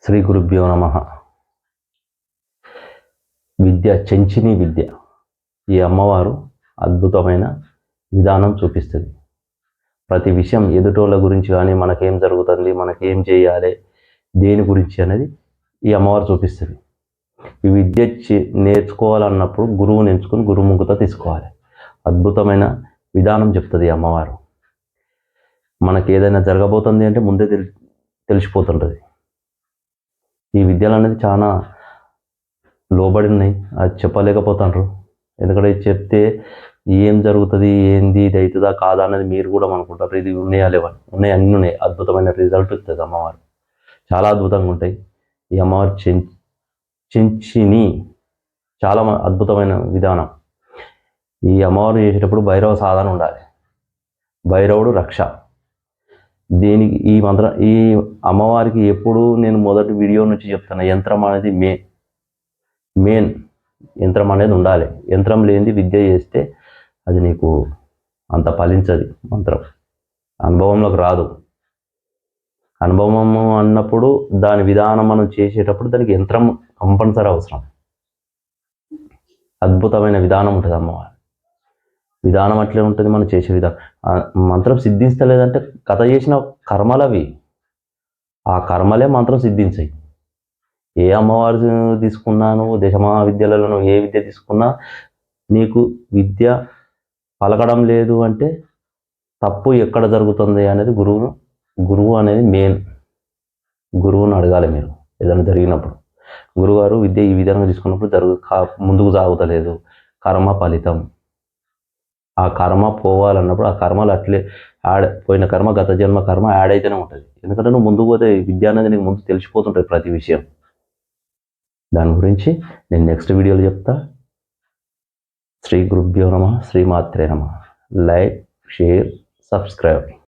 శ్రీ గురుభ్యో నమః. విద్య చెంచిని విద్య. ఈ అమ్మవారు అద్భుతమైన విధానం చూపిస్తుంది. ప్రతి విషయం ఎదుటోళ్ళ గురించి కానీ, మనకేం జరుగుతుంది, మనకేం చేయాలి, దేని గురించి అనేది ఈ అమ్మవారు చూపిస్తుంది. ఈ విద్య నేర్చుకోవాలన్నప్పుడు గురువుని ఎంచుకొని గురుముఖత తీసుకోవాలి. అద్భుతమైన విధానం చెప్తుంది ఈ అమ్మవారు. మనకి ఏదైనా జరగబోతుంది అంటే ముందే తెలిసిపోతుంటుంది. ఈ విద్యలు అనేది చాలా లోబడి ఉన్నాయి. అది చెప్పలేకపోతాండ్రు. ఎందుకంటే చెప్తే ఏం జరుగుతుంది, ఏంది, ఇది అవుతుందా కాదా అనేది మీరు కూడా అనుకుంటారు. ఇది ఉన్నాయా లేవా, ఉన్నాయి, అన్నీ ఉన్నాయి. అద్భుతమైన రిజల్ట్ ఇస్తుంది అమ్మవారు. చాలా అద్భుతంగా ఉంటాయి. ఈ అమ్మవారు చెంచిని చాలా అద్భుతమైన విధానం. ఈ అమ్మవారు చేసేటప్పుడు భైరవ సాధన ఉండాలి. భైరవుడు రక్ష. దీనికి ఈ అమ్మవారికి ఎప్పుడు నేను మొదటి వీడియో నుంచి చెప్తాను, యంత్రం అనేది మెయిన్ యంత్రం అనేది ఉండాలి. యంత్రం లేనిది విద్య చేస్తే అది నీకు అంత ఫలించదు. మంత్రం అనుభవంలోకి రాదు. అనుభవం అన్నప్పుడు దాని విధానం మనం చేసేటప్పుడు దానికి యంత్రం కంపల్సరీ అవసరం. అద్భుతమైన విధానం ఉంటుంది అమ్మవారు. విధానం అట్లే ఉంటుంది. మనం చేసే విధానం. మంత్రం సిద్ధించలేదంటే కథ చేసిన కర్మలవి. ఆ కర్మలే మంత్రం సిద్ధించాయి. ఏ అమ్మవారు తీసుకున్నాను, దశమహావిద్యలలో ఏ విద్య తీసుకున్నా నీకు విద్య పలకడం లేదు అంటే తప్పు ఎక్కడ జరుగుతుంది అనేది గురువు అనేది మెయిన్. గురువుని అడగాలి మీరు ఏదైనా జరిగినప్పుడు. గురువుగారు విద్య ఈ విధంగా తీసుకున్నప్పుడు ముందుకు సాగుతలేదు, కర్మ ఫలితం. ఆ కర్మ పోవాలన్నప్పుడు ఆ కర్మలు అట్లే పోయిన కర్మ, గత జన్మ కర్మ యాడ్ అయితేనే ఉంటుంది. ఎందుకంటే నువ్వు ముందుకు పోతే విద్య అనేది నీకు ముందు తెలిసిపోతుంటుంది ప్రతి విషయం. దాని గురించి నేను నెక్స్ట్ వీడియోలో చెప్తా. శ్రీ గురుభ్యో నమః. శ్రీమాత్రే నమః. Like, share, subscribe.